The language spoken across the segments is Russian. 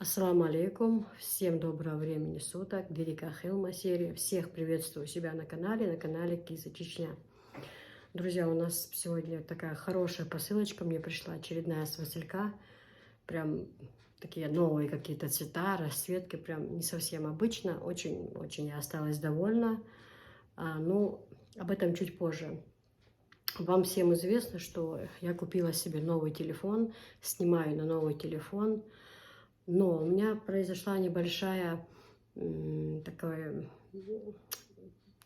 Ассаламу алейкум, всем доброго времени суток, Великая Хилма серия. Всех приветствую у себя на канале Киза Чечня. Друзья, у нас сегодня такая хорошая посылочка, мне пришла очередная с Василька. Прям такие новые какие-то цвета, расцветки, прям не совсем обычно. Очень я осталась довольна. Ну, об этом чуть позже. Вам всем известно, что я купила себе новый телефон, снимаю на новый телефон. Но у меня произошла небольшая такая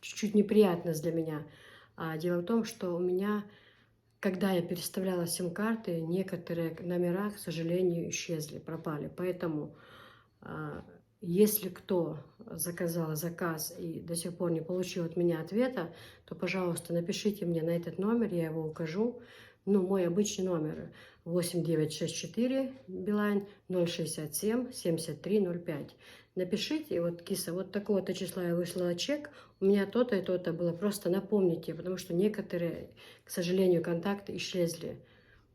чуть-чуть неприятность для меня. Дело в том, что у меня, когда я переставляла сим-карты, некоторые номера, к сожалению, исчезли, пропали. Поэтому, если кто заказал заказ и до сих пор не получил от меня ответа, то, пожалуйста, напишите мне на этот номер, я его укажу. Ну, мой обычный номер 8964 Билайн 067 7305. Напишите, вот, Киса, вот такого-то числа я выслала чек, у меня то-то и то-то было, просто напомните, потому что некоторые, к сожалению, контакты исчезли.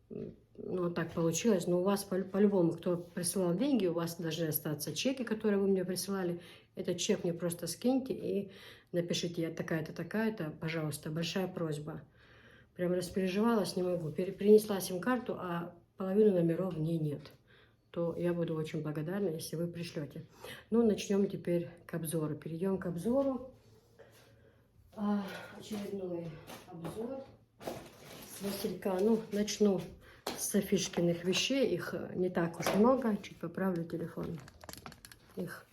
Ну, так получилось, но у вас по-любому, кто присылал деньги, у вас должны остаться чеки, которые вы мне присылали. Этот чек мне просто скиньте и напишите, я такая-то, такая-то, пожалуйста, большая просьба. Прям распереживалась, не могу. Принесла сим-карту, а половину номеров в ней нет. То я буду очень благодарна, если вы пришлете. Ну, начнем теперь к обзору. Перейдем к обзору. Очередной обзор с Василька. Ну, начну с Софишкиных вещей. Их не так уж много. Чуть поправлю телефон. Их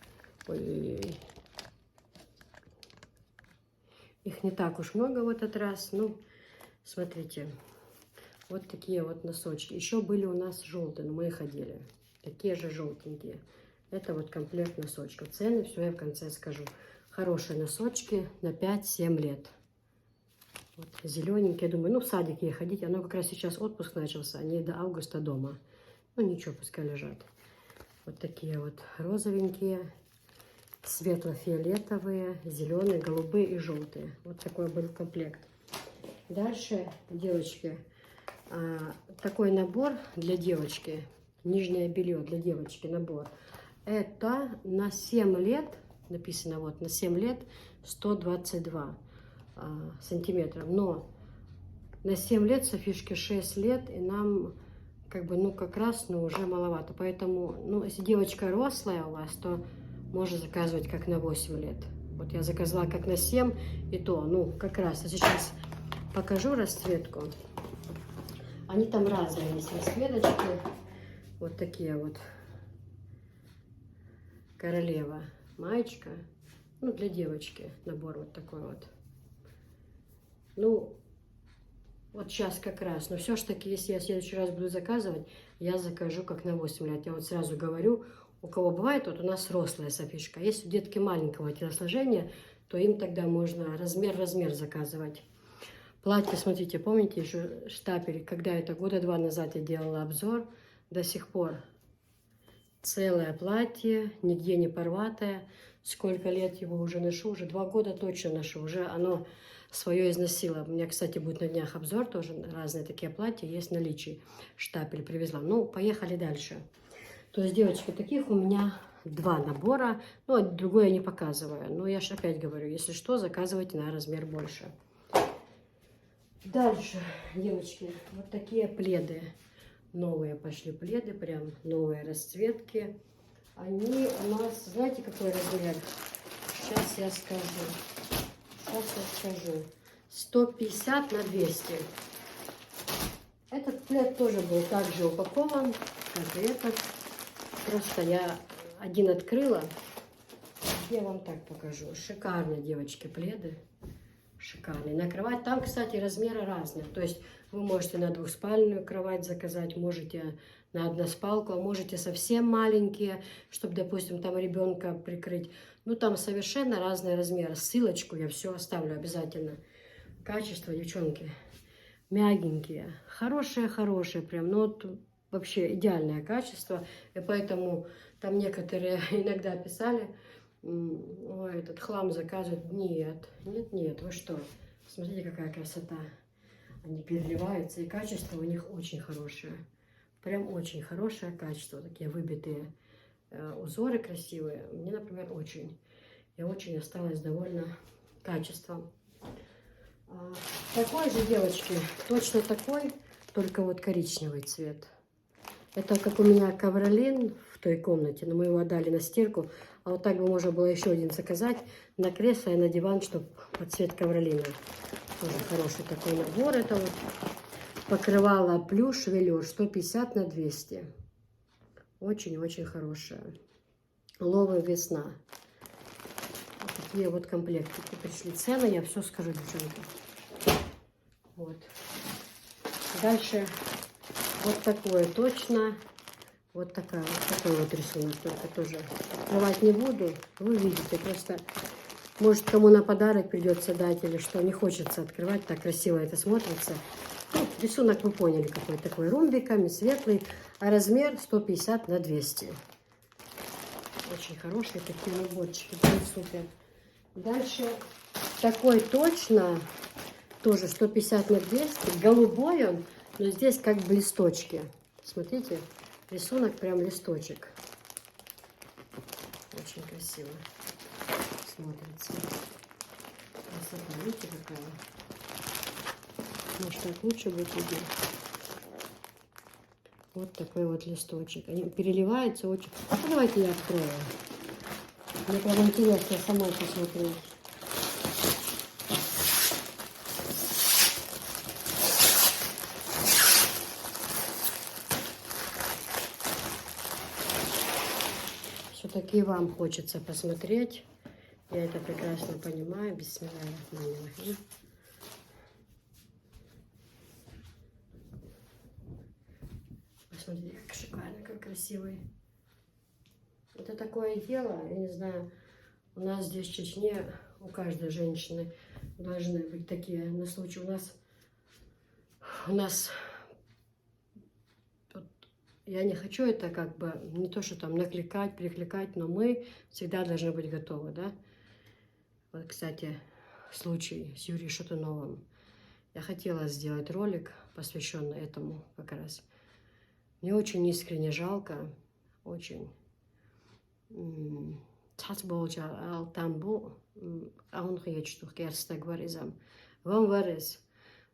не так уж много в этот раз. Ну, смотрите. Вот такие вот носочки. Еще были у нас желтые, но мы их одели. Такие же желтенькие. Это вот комплект носочков. Цены все я в конце скажу. Хорошие носочки на 5-7 лет. Вот зелененькие. Думаю, ну в садик ей ходить. Оно как раз сейчас отпуск начался. Они до августа дома. Ну ничего, пускай лежат. Вот такие вот розовенькие, светло-фиолетовые, зеленые, голубые и желтые. Вот такой был комплект. Дальше, девочки, такой набор для девочки, нижнее белье для девочки набор. Это на 7 лет, написано вот, на 7 лет 122 сантиметров. Но на 7 лет Софишке 6 лет, и нам как бы, ну как раз, ну уже маловато. Поэтому, ну если девочка рослая у вас, то можно заказывать как на 8 лет. Вот я заказала как на 7, и то, ну как раз. А сейчас покажу расцветку. Они там разные есть расцветочки. Вот такие вот. Королева маечка. Ну, для девочки набор вот такой вот. Ну, вот сейчас как раз. Но все ж таки, если я в следующий раз буду заказывать, я закажу как на 8 лет. Я вот сразу говорю, у кого бывает, вот у нас рослая Софишка. Если у детки маленького телосложения, то им тогда можно размер заказывать. Платье, смотрите, помните еще штапель, когда это года 2 назад я делала обзор, до сих пор целое платье, нигде не порватое. Сколько лет его уже ношу, уже 2 года точно ношу, уже оно свое износило. У меня, кстати, будет на днях обзор, тоже разные такие платья есть в наличии. Штапель привезла. Ну, поехали дальше. То есть, девочки, таких у меня 2 набора, ну, другое я не показываю. Но я же опять говорю, если что, заказывайте на размер больше. Дальше, девочки, вот такие пледы. Новые пошли пледы, прям новые расцветки. Они у нас, знаете, какой размер? Сейчас я скажу. 150 на 200. Этот плед тоже был также упакован, как и этот. Просто я один открыла. Я вам так покажу. Шикарные, девочки, пледы. Шикарный. На кровать. Там, кстати, размеры разные. То есть вы можете на двухспальную кровать заказать, можете на односпалку, а можете совсем маленькие, чтобы, допустим, там ребенка прикрыть. Ну, там совершенно разные размеры. Ссылочку я все оставлю обязательно. Качество, девчонки, мягенькие. Хорошие прям. Ну, вот вообще идеальное качество. И поэтому там некоторые иногда писали, ой, этот хлам заказывают. Нет, вы что? Смотрите, какая красота. Они переливаются, и качество у них очень хорошее. Прям очень хорошее качество. Такие выбитые узоры красивые. Мне, например, очень. Я очень осталась довольна качеством. Такой же, девочки, точно такой, только вот коричневый цвет. Это как у меня ковролин в той комнате, но мы его отдали на стирку. А вот так бы можно было еще один заказать на кресло и на диван, чтобы под цвет ковролина. Тоже хороший такой набор. Это вот покрывало плюш, велюр 150 на 200. Очень-очень хорошая. Ловы весна. Вот такие вот комплекты пришли. Цены я все скажу, девчонки. Вот. Дальше вот такое точно. Вот такой вот рисунок. Только тоже открывать не буду. Вы видите, просто может кому на подарок придется дать или что. Не хочется открывать, так красиво это смотрится. Ну, рисунок вы поняли какой. Такой ромбиками, светлый. А размер 150 на 200. Очень хорошие такие наборчики. Супер. Дальше такой точно. Тоже 150 на 200. Голубой он, но здесь как бы листочки. Смотрите, рисунок прям листочек. Очень красиво смотрится. Красота, видите, какая? Может, так лучше будет видно. Вот такой вот листочек. Они переливаются очень. Ну, давайте я открою. Мне прям интересно самой посмотреть. Все-таки вам хочется посмотреть. Я это прекрасно понимаю. Бисмиллахир-рахманир-рахим. Посмотрите, как шикарно, как красивый. Это такое дело, я не знаю, у нас здесь в Чечне, у каждой женщины должны быть такие на случай. У нас я не хочу это как бы, не то, что там накликать, прикликать, но мы всегда должны быть готовы, да. Вот, кстати, случай с Юрием Шатуновым. Я хотела сделать ролик, посвященный этому как раз. Мне очень искренне жалко, очень.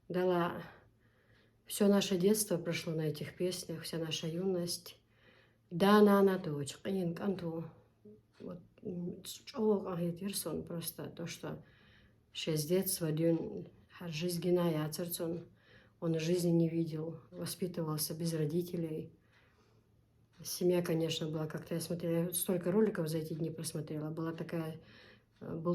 Дала. Все наше детство прошло на этих песнях, вся наша юность. Да, на дочь, вот Ирсон, просто то, что с детства жизнь гиная он жизни не видел, воспитывался без родителей. Семья, конечно, была как-то, я смотрела, столько роликов за эти дни просмотрела. Был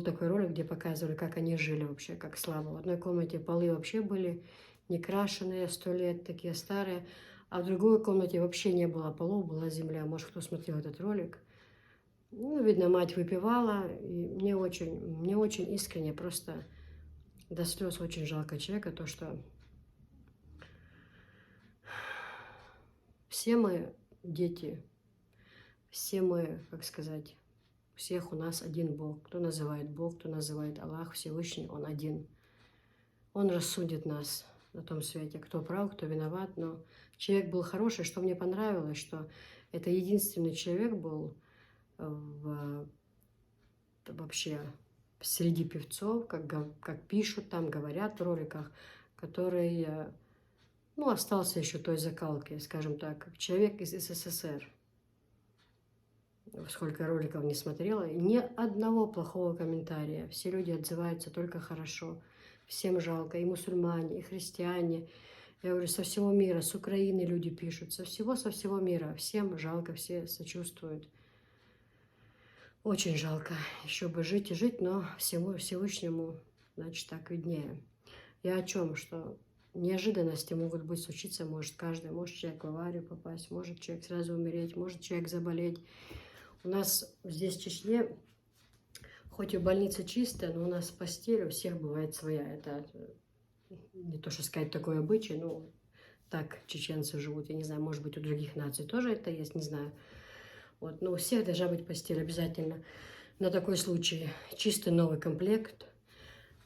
такой ролик, где показывали, как они жили вообще, как слабо. В одной комнате полы вообще были не крашеные, 100 лет, такие старые. А в другой комнате вообще не было полов, была земля. Может, кто смотрел этот ролик. Ну, видно, мать выпивала. И мне очень искренне, просто до слез очень жалко человека, то, что все мы дети, все мы, как сказать, всех у нас один Бог. Кто называет Бог, кто называет Аллах, Всевышний, Он один. Он рассудит нас на том свете, кто прав, кто виноват. Но человек был хороший, что мне понравилось, что это единственный человек был вообще среди певцов, как пишут там, говорят в роликах, который, ну, остался еще той закалки, скажем так, как человек из СССР. Сколько роликов не смотрела, ни одного плохого комментария. Все люди отзываются только хорошо. Всем жалко, и мусульмане, и христиане. Я говорю, со всего мира, с Украины люди пишут, со всего мира. Всем жалко, все сочувствуют. Очень жалко. Еще бы жить и жить, но Всевышнему, значит, так виднее. Я о чем? Что неожиданности могут быть случиться, может каждый. Может человек в аварию попасть, может человек сразу умереть, может человек заболеть. У нас здесь в Чечне, хоть и больница чистая, но у нас постель у всех бывает своя. Это не то, что сказать, такой обычай, но так чеченцы живут. Я не знаю, может быть, у других наций тоже это есть, не знаю. Вот, но у всех должна быть постель обязательно. На такой случай чистый новый комплект.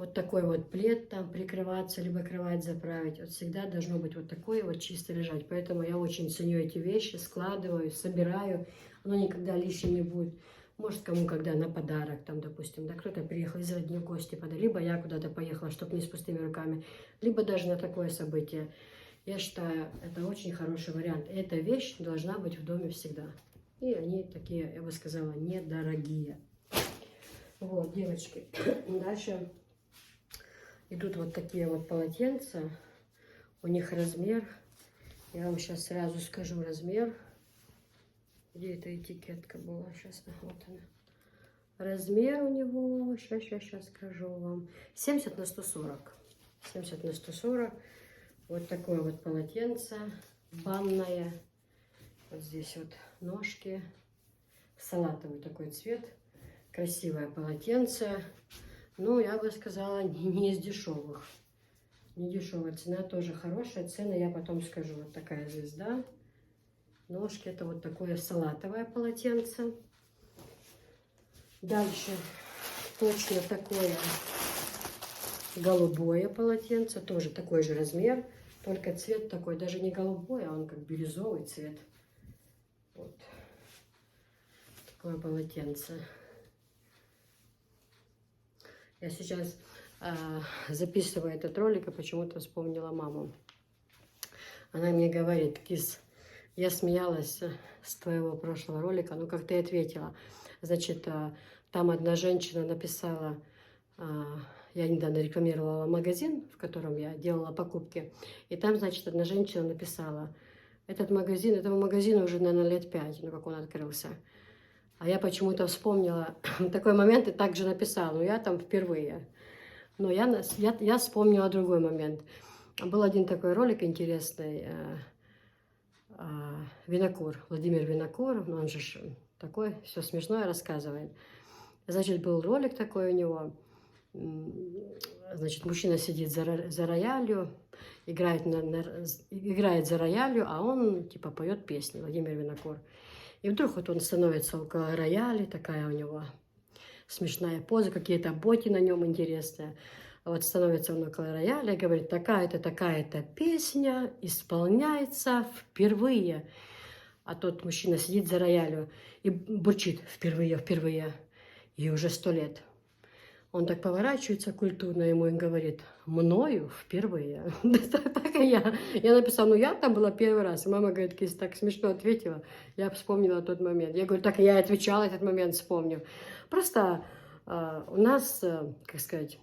вот такой вот плед там прикрываться, либо кровать заправить. Вот всегда должно быть вот такое вот чисто лежать. Поэтому я очень ценю эти вещи, складываю, собираю. Оно никогда лишним не будет. Может, кому когда на подарок, там, допустим, да, кто-то приехал из родни в гости подарил, либо я куда-то поехала, чтобы не с пустыми руками, либо даже на такое событие. Я считаю, это очень хороший вариант. Эта вещь должна быть в доме всегда. И они такие, я бы сказала, недорогие. Вот, девочки. Дальше идут вот такие вот полотенца. У них размер. Я вам сейчас сразу скажу размер. Где эта этикетка была? Сейчас, вот она. Размер у него, сейчас скажу вам. 70 на 140. 70 на 140. Вот такое вот полотенце. Банное. Вот здесь вот ножки. Салатовый такой цвет. Красивое полотенце. Ну, я бы сказала, не из дешевых. Не дешевая цена, тоже хорошая. Цены я потом скажу. Вот такая звезда. Ножки, это вот такое салатовое полотенце. Дальше точно такое голубое полотенце. Тоже такой же размер. Только цвет такой, даже не голубой, а он как бирюзовый цвет. Вот. Такое полотенце. Я сейчас записываю этот ролик и почему-то вспомнила маму. Она мне говорит: Кис, я смеялась с твоего прошлого ролика, ну как ты ответила. Значит, там одна женщина написала, я недавно рекламировала магазин, в котором я делала покупки, и там, значит, одна женщина написала: этому магазину уже, наверное, лет 5, ну как он открылся. А я почему-то вспомнила такой момент и также написала, ну я там впервые. Но я вспомнила другой момент. Был один такой ролик интересный, Винокур, Владимир Винокур, он же такой, все смешное рассказывает. Значит, был ролик такой у него, значит, мужчина сидит за роялью, играет за роялью, а он типа поет песни, Владимир Винокур. И вдруг вот он становится около рояля, такая у него смешная поза, какие-то боти на нем интересные. Вот становится он около рояля и говорит: такая-то песня исполняется впервые. А тот мужчина сидит за роялью и бурчит: впервые. И уже 100 лет. Он так поворачивается культурно ему и говорит: мною впервые. Так и я. Я написала: ну я там была первый раз. И мама говорит: Кис, так смешно ответила. Я вспомнила тот момент. Я говорю: так и я отвечала, этот момент вспомню. Просто у нас, как сказать,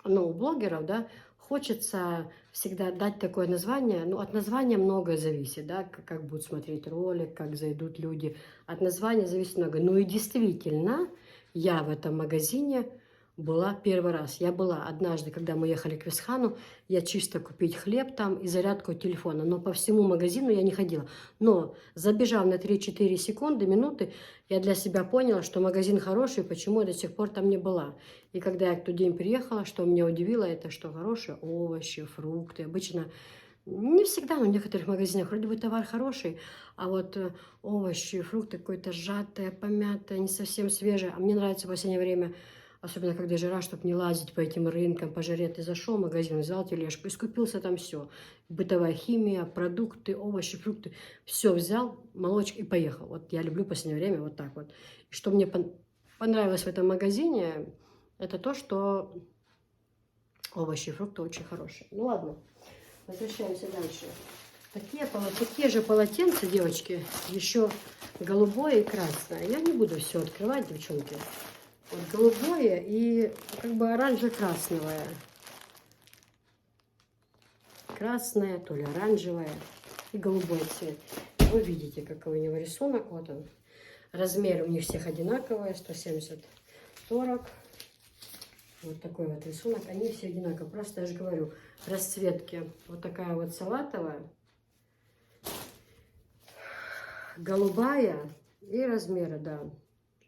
ну, у блогеров, да, хочется всегда дать такое название. Ну, от названия многое зависит, да, как будут смотреть ролик, как зайдут люди. От названия зависит много. Ну и действительно, я в этом магазине была первый раз. Я была однажды, когда мы ехали к Висхану, я чисто купить хлеб там и зарядку телефона. Но по всему магазину я не ходила. Но забежав на 3-4 секунды, минуты, я для себя поняла, что магазин хороший, почему я до сих пор там не была. И когда я в тот день приехала, что меня удивило, это что хорошие овощи, фрукты. Обычно, не всегда, но в некоторых магазинах вроде бы товар хороший, а вот овощи, фрукты какое-то сжатое, помятое, не совсем свежее. А мне нравится в последнее время, особенно когда жара, чтобы не лазить по этим рынкам, по жаре. Ты зашел в магазин, взял тележку и скупился там все. Бытовая химия, продукты, овощи, фрукты. Все взял, молочка и поехал. Вот я люблю в последнее время вот так вот. И что мне понравилось в этом магазине, это то, что овощи и фрукты очень хорошие. Ну ладно, возвращаемся дальше. Такие же полотенца, девочки, еще голубое и красное. Я не буду все открывать, девчонки. Вот голубое и как бы оранжево-красное. Красное, то ли оранжевое и голубой цвет. Вы видите, какой у него рисунок. Вот он. Размеры у них всех одинаковые. 170-40. Вот такой вот рисунок. Они все одинаковые. Просто я же говорю, расцветки. Вот такая вот салатовая. Голубая. И размеры, да.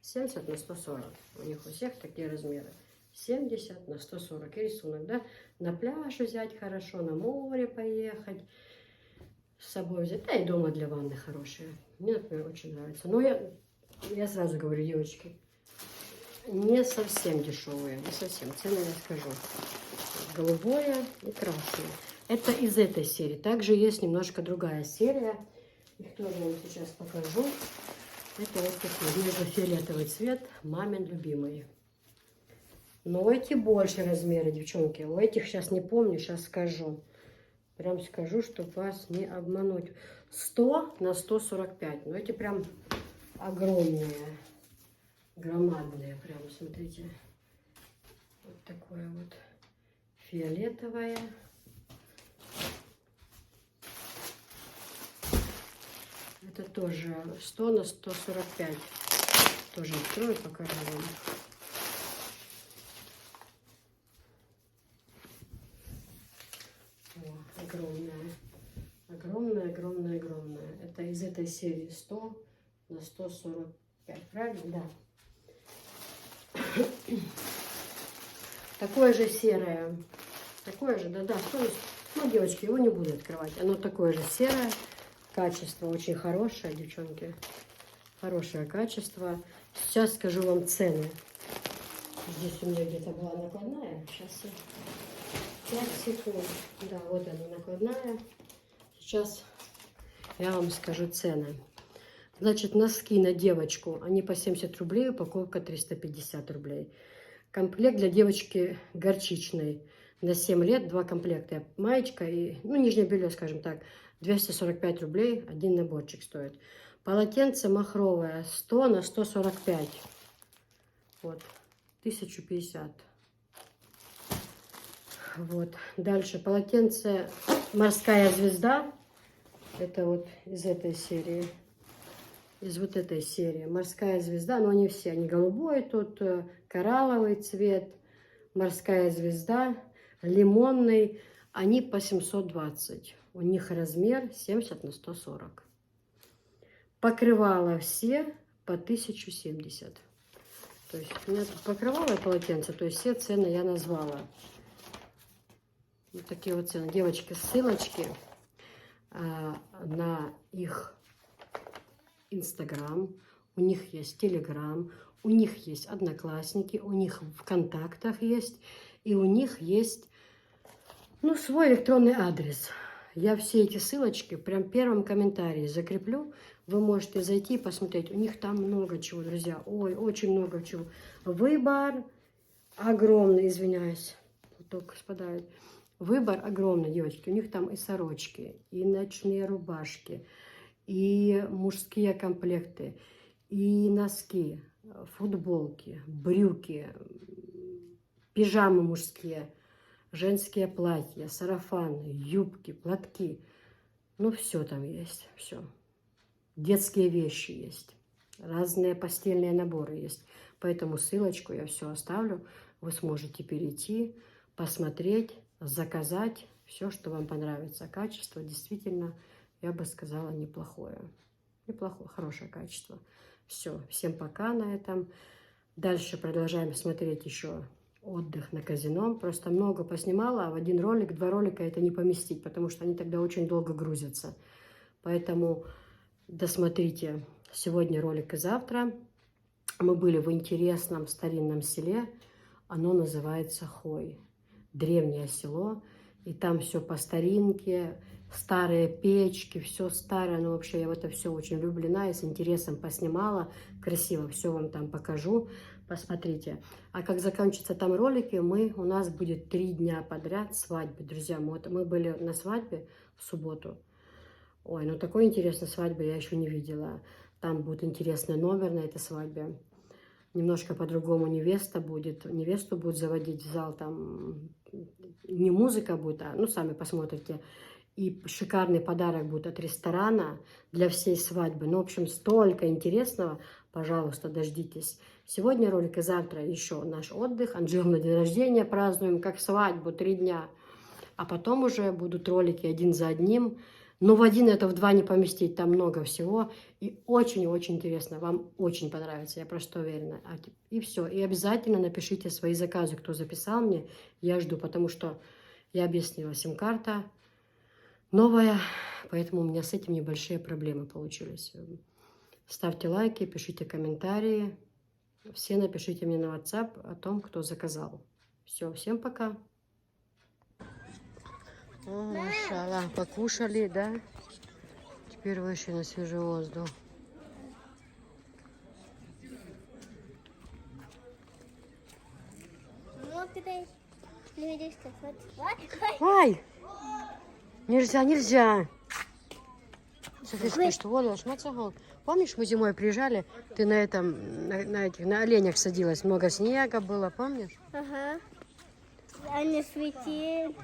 70 на 140. У них у всех такие размеры. 70 на 140. И рисунок, да. На пляж взять хорошо, на море поехать. С собой взять. Да и дома для ванны хорошие. Мне, например, очень нравится. Но я сразу говорю, девочки, не совсем дешевые, не совсем. Цены я скажу. Голубое и красное. Это из этой серии. Также есть немножко другая серия. Их тоже я вам сейчас покажу. Это вот такой нежно-фиолетовый цвет, мамин любимый. Но у эти больше размеры, девчонки. У этих сейчас не помню, сейчас скажу. Прям скажу, чтобы вас не обмануть. 100 на 145. Но эти прям огромные, громадные. Прям, смотрите. Вот такое вот фиолетовое. Это тоже 100 на 145. Тоже открою, покажу вам. О, огромная. Огромная, огромная, огромная. Это из этой серии 100 на 145. Правильно? Да. Такое же серое. Такое же, да-да. Ну, девочки, его не буду открывать. Оно такое же серое. Качество очень хорошее, девчонки. Хорошее качество. Сейчас скажу вам цены. Здесь у меня где-то была накладная. Сейчас я... 5 секунд. Да, вот она накладная. Сейчас я вам скажу цены. Значит, носки на девочку, они по 70 рублей, упаковка 350 рублей. Комплект для девочки горчичный. На 7 лет 2 комплекта. Маечка и, ну, нижнее белье, скажем так, 245 рублей. Один наборчик стоит. Полотенце махровое 100 на 145. Вот. 1050. Вот. Дальше полотенце «Морская звезда». Это вот из этой серии. Из вот этой серии. «Морская звезда». Но они все. Они голубой тут, коралловый цвет. «Морская звезда». Лимонный. Они по 720. У них размер 70 на 140. Покрывала все по 1070. То есть у меня тут покрывало и полотенце. То есть все цены я назвала. Вот такие вот цены. Девочки, ссылочки на их Инстаграм. У них есть Телеграм. У них есть Одноклассники. У них в контактах есть. И у них есть, ну, свой электронный адрес. Я все эти ссылочки прям в первом комментарии закреплю. Вы можете зайти и посмотреть. У них там много чего, друзья. Ой, очень много чего. Выбор огромный, извиняюсь. Только спадает. Выбор огромный, девочки. У них там и сорочки, и ночные рубашки, и мужские комплекты, и носки, футболки, брюки, пижамы мужские, женские платья, сарафаны, юбки, платки. Ну, все там есть, все. Детские вещи есть, разные постельные наборы есть. Поэтому ссылочку я все оставлю. Вы сможете перейти, посмотреть, заказать все, что вам понравится. Качество действительно, я бы сказала, неплохое. Неплохое, хорошее качество. Все, всем пока на этом. Дальше продолжаем смотреть еще отдых на казино. Просто много поснимала, а в один ролик, 2 ролика это не поместить, потому что они тогда очень долго грузятся. Поэтому досмотрите сегодня ролик и завтра. Мы были в интересном старинном селе. Оно называется Хой. Древнее село. И там все по старинке, старые печки, все старое. Ну, вообще, я в это все очень влюблена и с интересом поснимала. Красиво все вам там покажу. Посмотрите. А как закончатся там ролики, у нас будет 3 дня подряд свадьбы. Друзья, мы были на свадьбе в субботу. Ой, ну такой интересной свадьбы я еще не видела. Там будет интересный номер на этой свадьбе. Немножко по-другому невесту будет заводить в зал. Там не музыка будет, а, ну, сами посмотрите. И шикарный подарок будет от ресторана для всей свадьбы. Ну, в общем, столько интересного. Пожалуйста, дождитесь. Сегодня ролик и завтра еще наш отдых. Анжелина день рождения празднуем, как свадьбу, 3 дня. А потом уже будут ролики один за одним. Но в один это в 2 не поместить, там много всего. И очень-очень интересно, вам очень понравится, я просто уверена. И все, и обязательно напишите свои заказы, кто записал мне, я жду, потому что я объяснила, сим-карта новая, поэтому у меня с этим небольшие проблемы получились. Ставьте лайки, пишите комментарии. Все напишите мне на WhatsApp о том, кто заказал. Все, всем пока. О, машалла, покушали, да? Теперь вышли на свежий воздух. Ай! Нельзя, нельзя! Софишка, что воду шмацагал. Помнишь, мы зимой приезжали, ты на на оленях садилась, много снега было, помнишь? Ага. Они светили.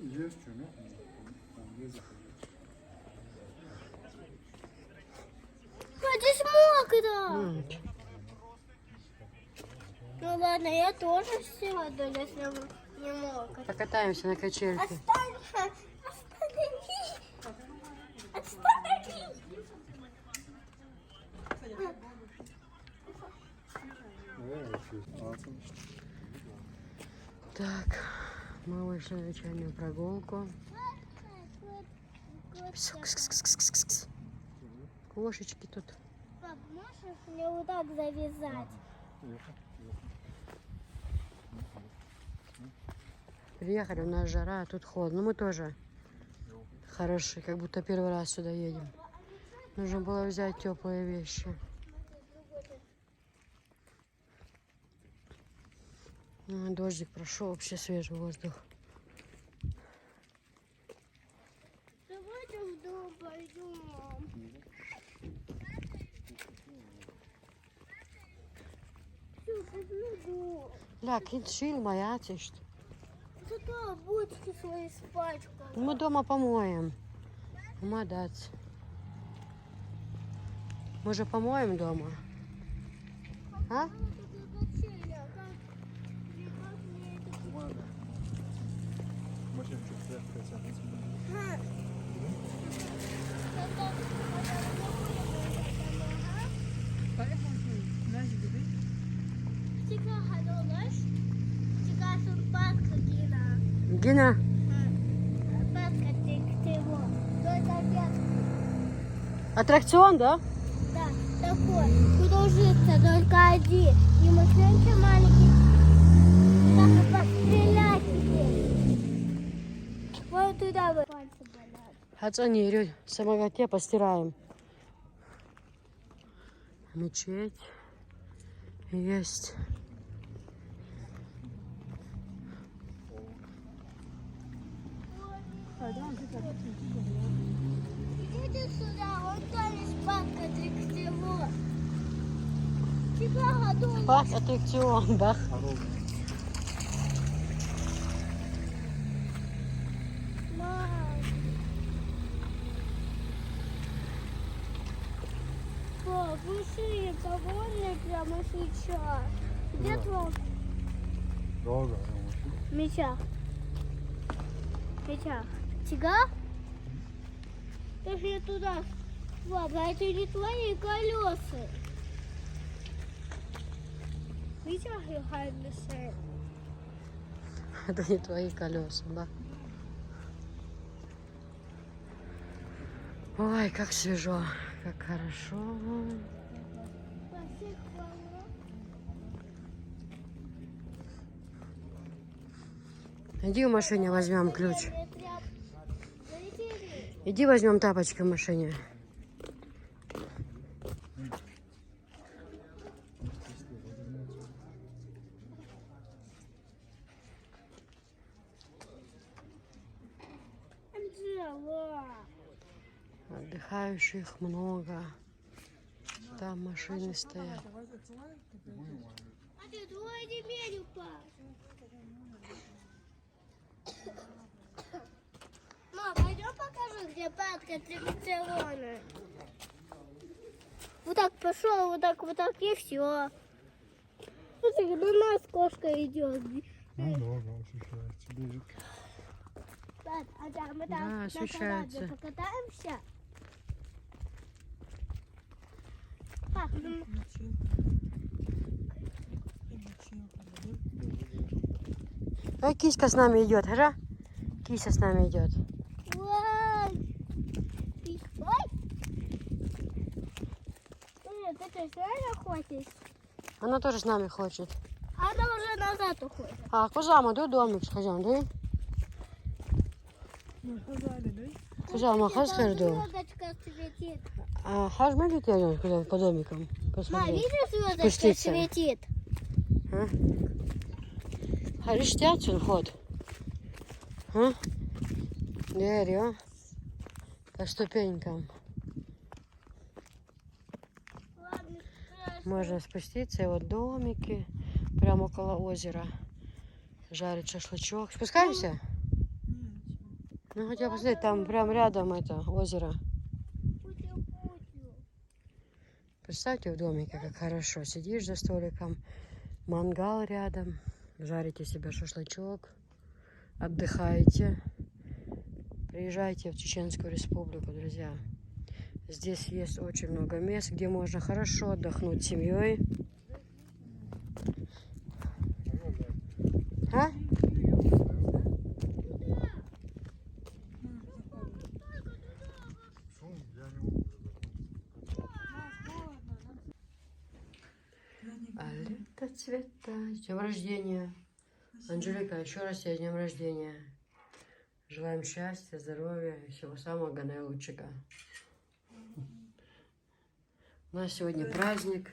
Есть что, нет? Там есть. Здесь мокро. Ну ладно, я тоже сяду, если не мокро. Покатаемся на качельке. Останови! Останови! Так, мы вышли на вечернюю прогулку. Кс-кс-кс-кс-кс-кс. Кошечки тут. Пап, можешь мне вот так завязать? Приехали, у нас жара, а тут холодно. Ну мы тоже хорошие, как будто первый раз сюда едем. Нужно было взять теплые вещи. Дождик прошел, вообще свежий воздух. Давайте в дом пойдем. Все, пойдем в дом. Ля, кинчил моя тишь. Зато бутики свои спачкал. Мы дома помоем. Молодец. Мы же помоем дома. А? Машина чуть хотят. Гина, аттракцион, да? Да, такой. Кружится только один. И машинки маленькие. Так, пострелять теперь. Вот туда вы. Пальцы болят. Оцени, в самокате постираем. Мечеть есть. Идите сюда, вон там есть парк аттракцион. Тебя готовы. Парк аттракцион, бах. Мам. Пап, вышли довольны прямо сейчас. Где Да. твой Долго. меча? Меча. Тига? Даже я туда. Папа, это не твои колеса. Меча я. Это не твои колеса, да? Ой, как свежо, как хорошо. Иди в машине возьмем ключ. Иди возьмем тапочки в машине. Отдыхающих много. Там машины стоят. А ты твой демель упал. Мам, пойдем покажу, где парк аттракциона. Вот так пошел, вот так и все. Смотри, на нас кошка идет. Много ощущается. Бежит. А да, мы Да, там на ощущается. канате покатаемся. Пап, ну, А киська с нами идет, ага? Кися с нами идет. Ой! Ой! Ты что, реально хочешь? Она тоже с нами хочет. Она уже назад уходит. А, кузама, дай домик, хозяин, дай. Кузама, хаз херду. Звездочка светит. А, хаз мы летели куда по домикам? Ма, Посмотри. видишь, звездочка Спуститься. светит? А? Хариш тятин ход. А? Дерево. По ступенькам. Ладно, Можно спуститься, и вот домики. Прямо около озера. Жарить шашлычок. Спускаемся? Ну, хотя посмотреть, там прям рядом это озеро. путю-путю. Представьте в домике, как хорошо. Сидишь за столиком, мангал рядом, жарите себе шашлычок, отдыхаете. Приезжайте в Чеченскую Республику, друзья. Здесь есть очень много мест, где можно хорошо отдохнуть с семьей. А? Шум, я не могу. А лето цвета. С днем рождения. Анжелика, еще раз тебе с днем рождения. Желаем счастья, здоровья и всего самого наилучшего. У нас сегодня праздник.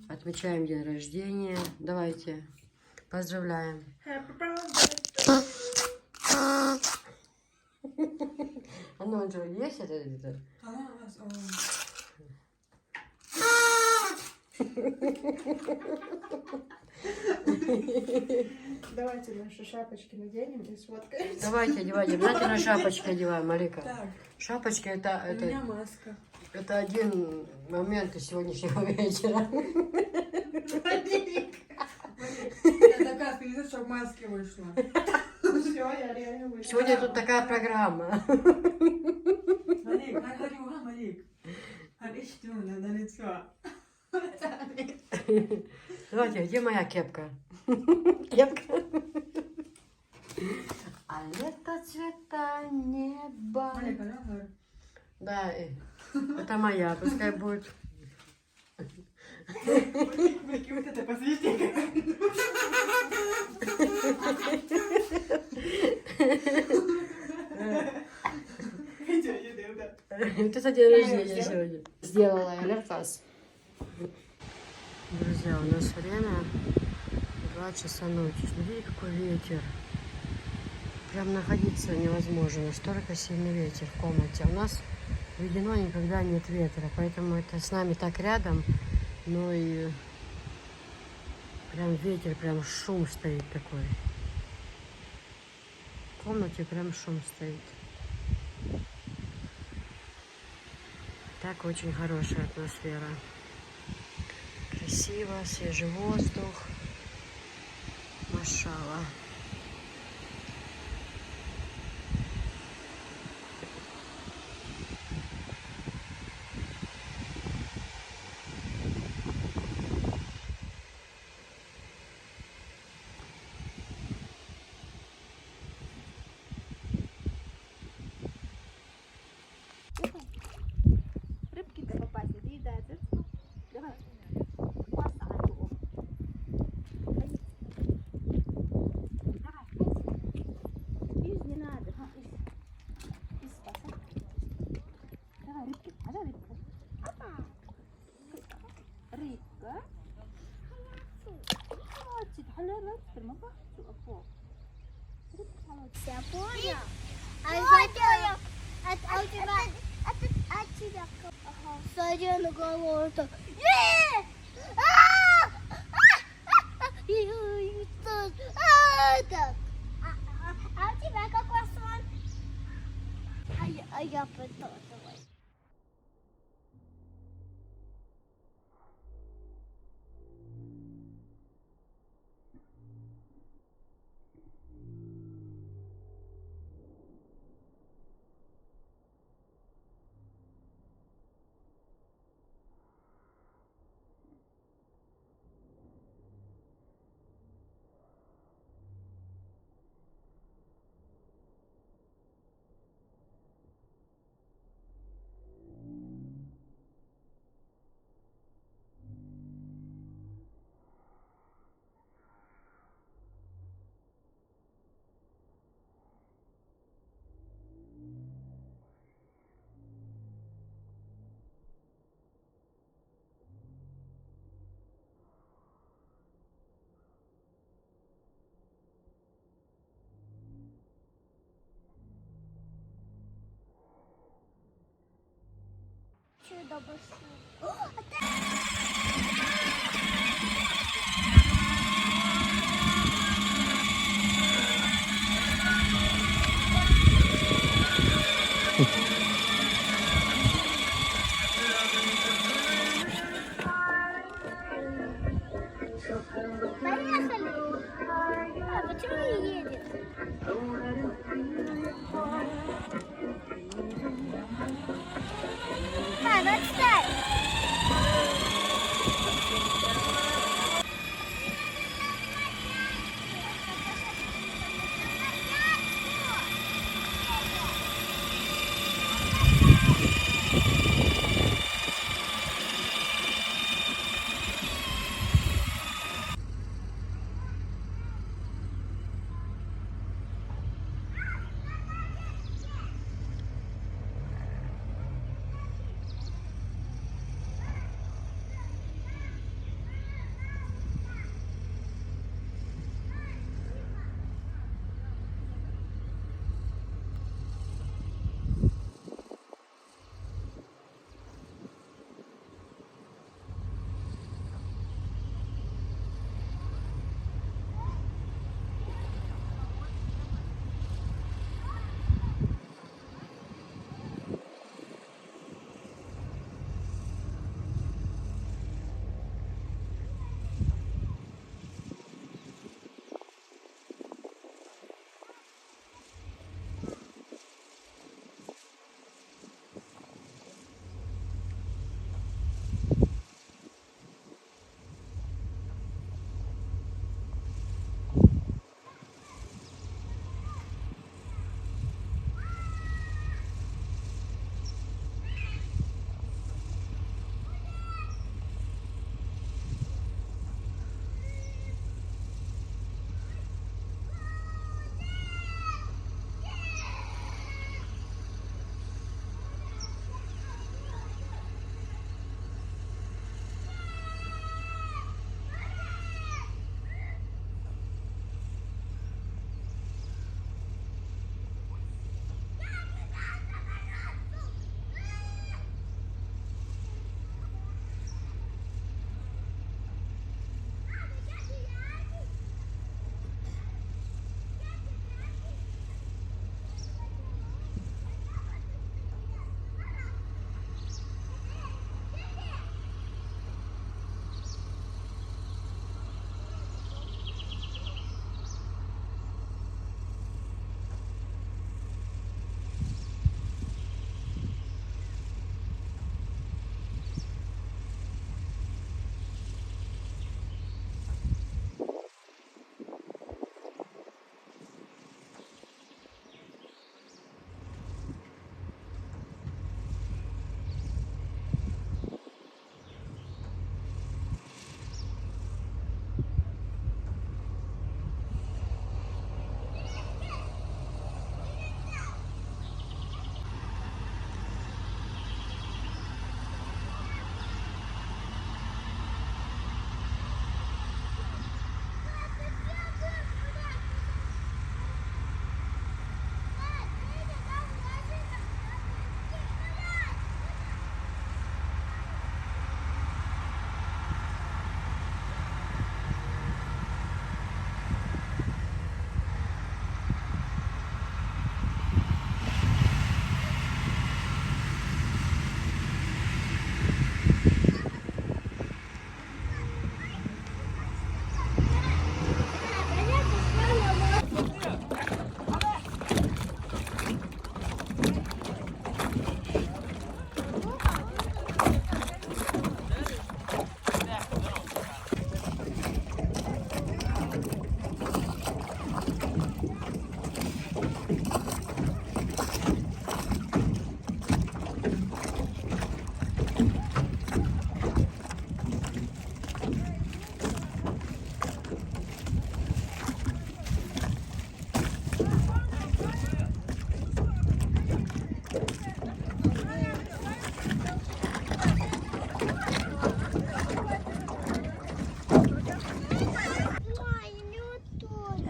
Отмечаем день рождения. Давайте поздравляем. А ну, Анжелика, есть это? Давайте наши шапочки наденем и сфоткаемся. Давайте одевайте. Обязательно шапочки одеваем, Малика. Так, Шапочки у меня маска. это один момент из сегодняшнего вечера. Я такая специалист, чтобы в маске вышла. Все, я реально вышла. Сегодня тут такая программа. Малик, Малик. Что, надо лицо. Давайте, где моя кепка? Кепка. А лето цвета неба. Малик, Да, это моя, пускай будет. Малик, вот это посвети. Идем, да. Это за день рождения сегодня. Сделала я лерфас. Друзья, у нас время 2 часа ночи. Смотрите, какой ветер. Прям находиться невозможно. Настолько сильный ветер в комнате. У нас введено никогда нет ветра. Поэтому это с нами так рядом. Но и прям ветер, прям шум стоит такой. В комнате прям шум стоит. Так очень хорошая атмосфера. Красиво, свежий воздух. Машалла. Рыбки-то попасть, доедается. Давай. Посадку. Давай. Из не надо. Из посадки. Давай, рыбки. А да, рыбку. Рыбка. Молодцы. Халява. Термоба. Я понял. А у тебя... А тебя... Садя на голову так. А у тебя какой сон? А я потом. сюда большую. Поехали. А почему не едет? А, ну отстань.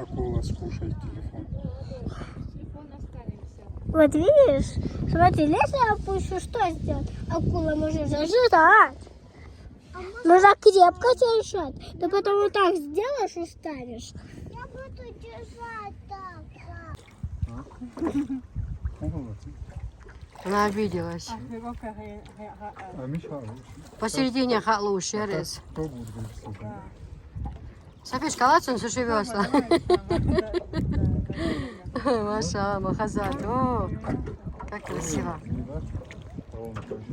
Акула, скушай телефон. Вот видишь, Смотри, если я опущу, что сделать? Акула может зажирать. Нужно крепко держать. Ты потом вот так сделаешь и ставишь. Я буду держать так. Она обиделась. Посередине халу шерез. Кто будет говорить? Софишка, ладно, суши весла. Маша, Махазат. О, как красиво. Не да? Ровно так же.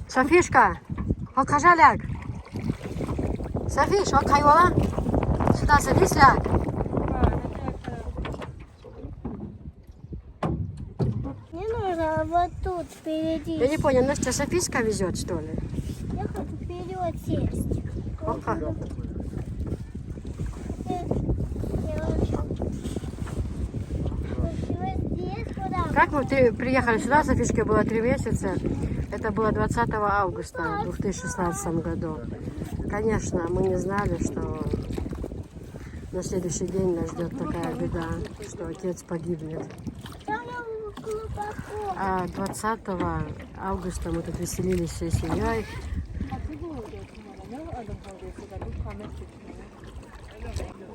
Софишка, покажи ляг. Софиш, вот хайвала. Сюда садись, ляг. Мне нужно вот тут впереди. Я не понял, Настя Софийска везет, что ли? Я хочу вперед сесть. Пока. Как мы приехали сюда, Софишке было 3 месяца. Это было 20 августа в 2016 году. Конечно, мы не знали, что на следующий день нас ждет такая беда, что отец погибнет. А 20 августа мы тут веселились всей семьей.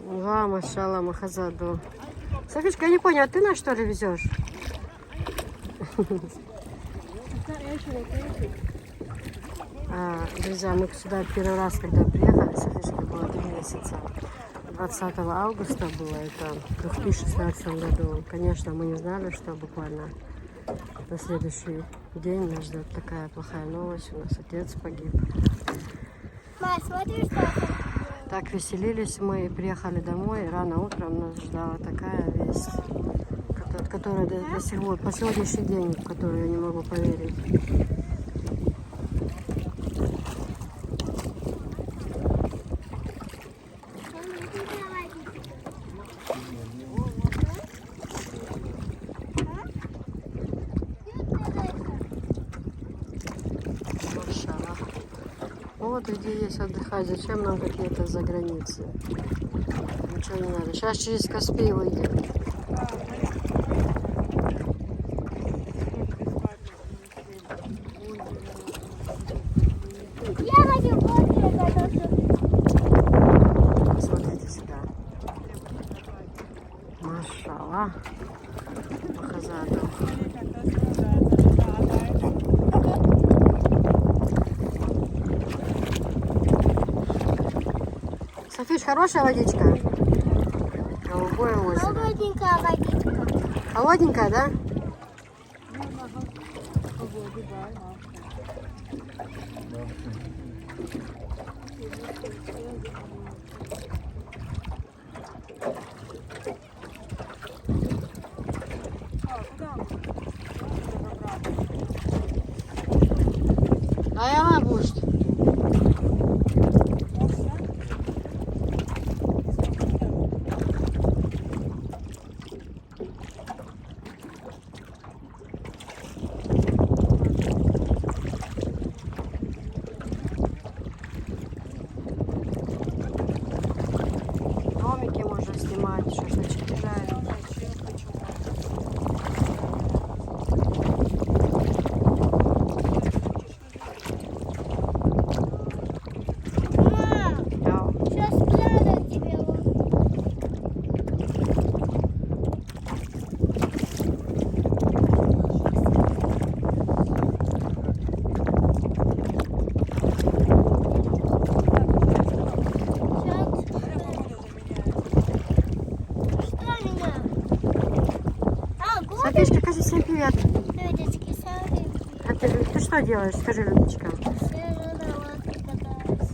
Ва, машалла, махазаду. Софишка, я не поняла, ты нас что ли везешь? Друзья, мы сюда первый раз, когда приехали, Софишке было 3 месяца. 20 августа было это, в 2016 году. Конечно, мы не знали, что буквально на следующий день нас ждет такая плохая новость. У нас отец погиб. Ма, смотри, что Так веселились мы, приехали домой, и рано утром нас ждала такая весть, которая до сих пор, по сегодняшний день, в которую я не могу поверить. Машалла. Вот где есть отдыхать. Зачем нам какие-то заграницы? Ничего не надо. Сейчас через Каспий выйдем. я хочу кофе. Смотрите сюда. Машалла. Махазаду. Софиш, хорошая водичка? Голубое озеро. Холодненькая водичка. Холодненькая, да? А я лапушт. Домики можно снимать, шашлычки жарить. Мам, Да. сейчас спрятать тебе. Что меня? А, губы? Софишка, скажи всем привет. Людочки, смотри. А ты что делаешь? Скажи, Людочка. Сижу на лодке катаюсь.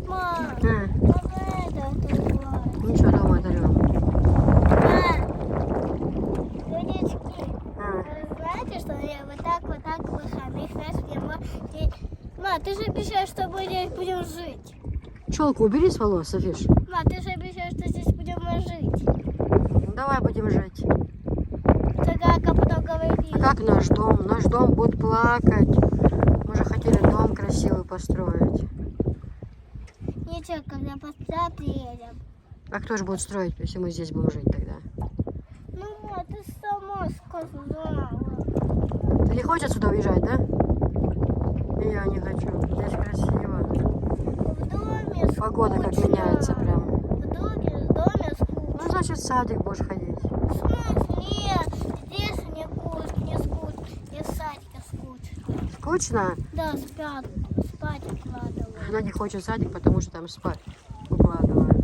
Мам, А, какая это бывает? ничего, дома дарю. Людочки, А, вы знаете, что я вот так выходных, знаешь, я Ма, ты же обещаешь, что мы здесь будем жить. Челку убери с волос, Софиш. Ма, ты же обещаешь, что здесь будем мы жить. Давай будем жить. Ты как потом говоришь? А как наш дом? Наш дом будет плакать. Мы же хотели дом красивый построить. Ничего, когда построим, приедем. А кто же будет строить, если мы здесь будем жить тогда? Ну вот, ты сама сказала. Ты не хочешь отсюда уезжать, да? И я не хочу. Здесь красиво. В доме Погода как скучно. меняется прям. В доме скучно. Ну, значит, в садик будешь ходить. В смысле? Нет, здесь не скучно, не скучно. И в садике скучно. Скучно? Да, спать укладываю. Она не хочет садик, потому что там спать укладывают.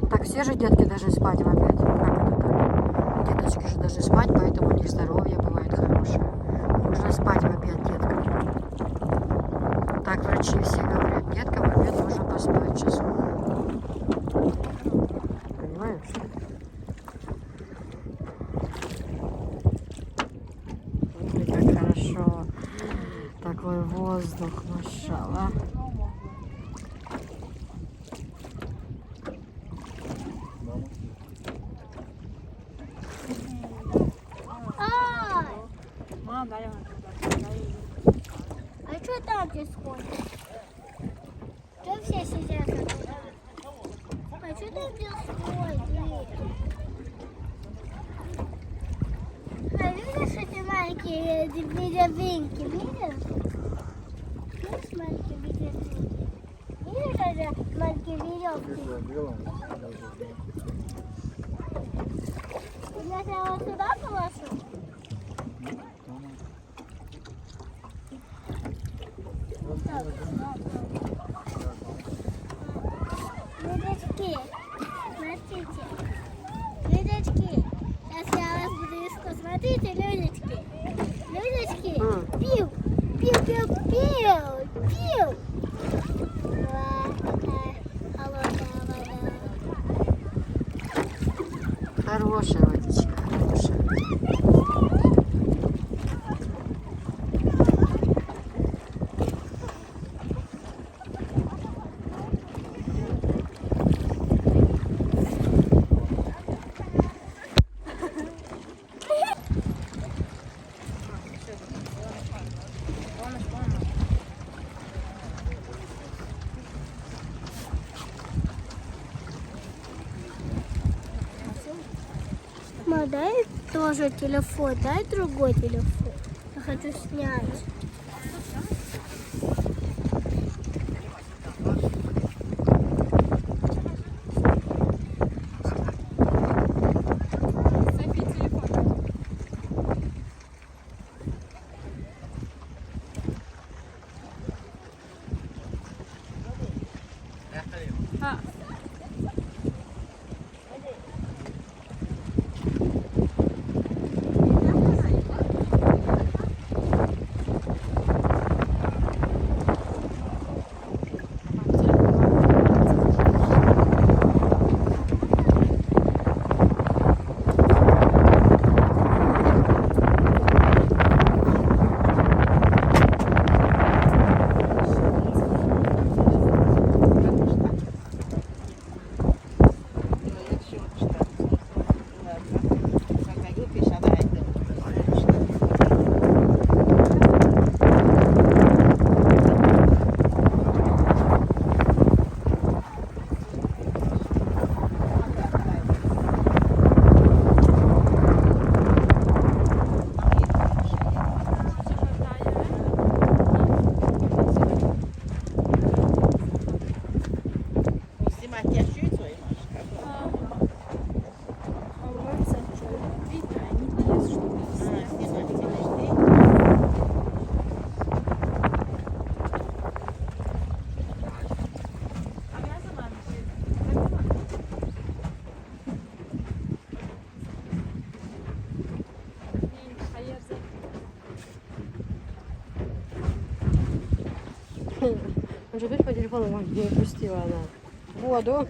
Ну, так все же детки должны спать в обед. Как это так? Деточки же должны спать, поэтому у них здоровье бывает хорошее. Нужно спать в обед деткам. Так врачи все говорят, деткам в обед нужно поспать часок. Понимаешь? Смотри, как хорошо. Такой воздух, машалла. Ай! Мам, дай. А что там происходит? Что все сидят? А что там происходит? А видишь эти маленькие веревинки? Видишь? Видишь маленькие веревинки? Видишь эти маленькие веревки? Если я вот сюда положу? Людочки, смотрите. Людочки, сейчас я вас буду искать. Смотрите, Людочки. Людочки, пил, пил, пил, пил, пил. Такая холодная вода. Хорошая водичка, хорошая. Ма, дай тоже телефон, дай другой телефон. Я хочу снять. Он же опять по телефону не пустила она. Воду.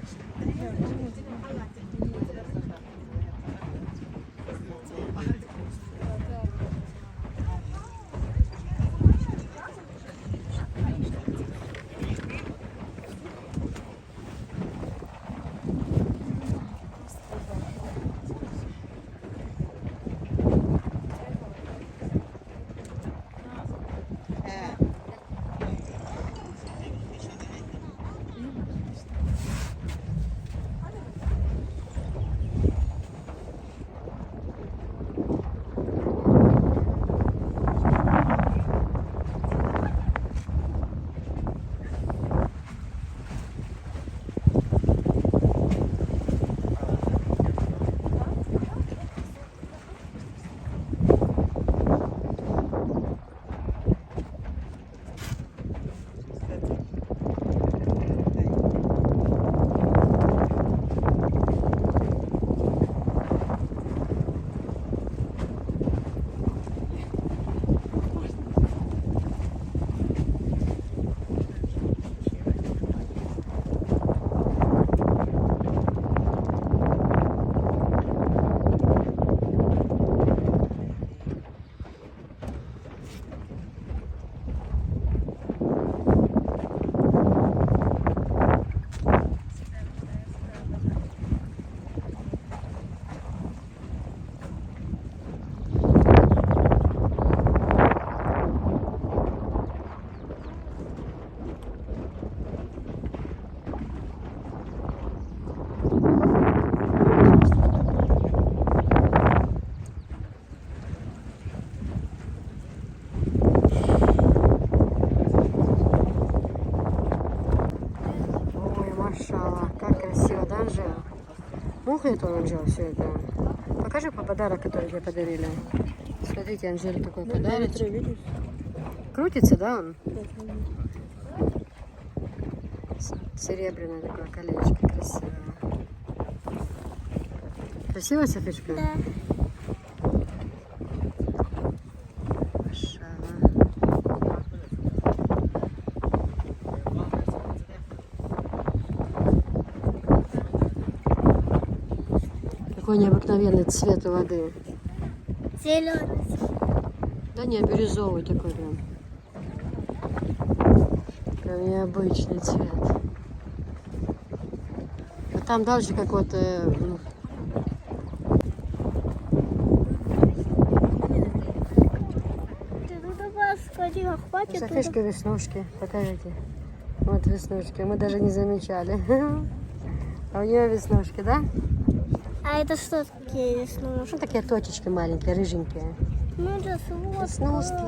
Ой, машалла, как красиво, да, Анжела? Муха это он, Анжела, все это. Покажи по подарок, который тебе подарили. Смотрите, Анжеле такой подарок. Крутится, да, он? Серебряное такое колечко, красивое. Красиво, Софишка? Да. Машалла. Какой необыкновенный цвет у воды. Зеленый. Да не, бирюзовый такой прям. Прям необычный цвет. А там дальше какой-то... Ты туда вас сходила, хватит туда. Софишка веснушки, покажите. Вот веснушки, мы даже не замечали. А у нее веснушки, да? А это что такие веснушки? Ну такие точечки маленькие, рыженькие. Ну это сладко. Веснушки.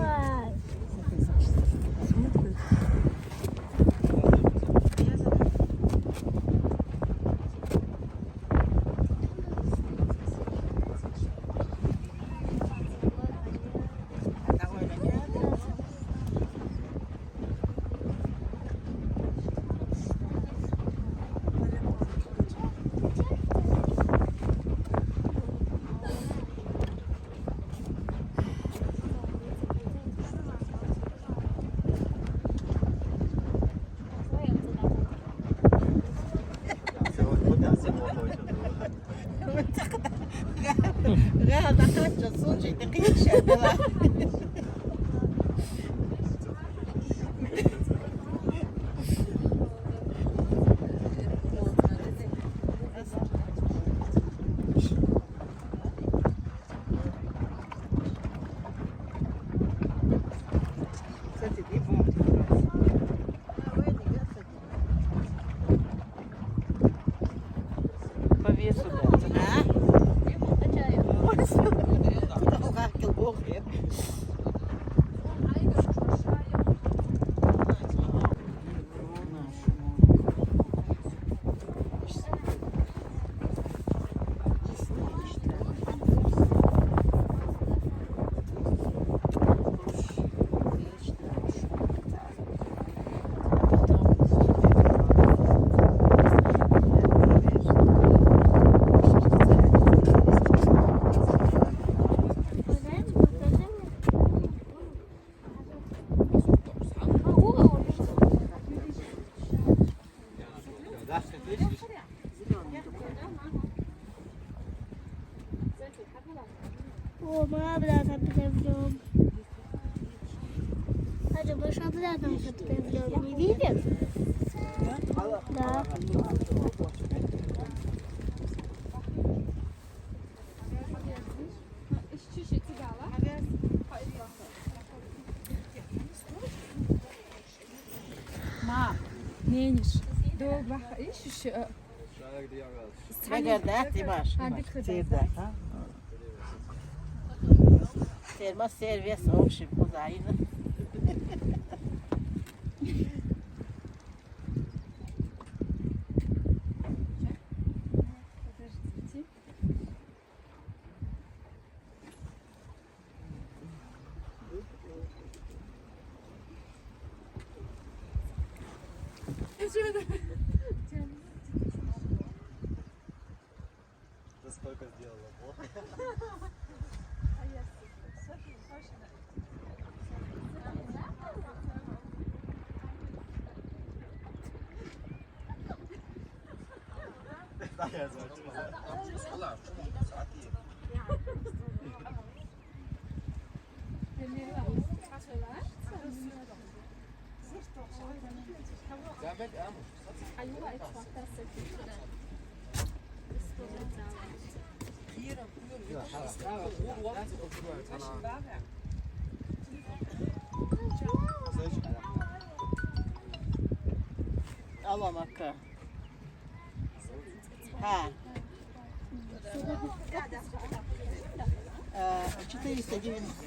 По весу, да. О, мы обратно подойдем. Аджа, мы же обратно уже подойдем. Не видишь? Да. Neymiş? Doğu bak iş Vegada ti baš. Cida. Terma servis ovši pozajina. Ты сколько сделала? Да, я знаю. Alam akka. Ha. 490.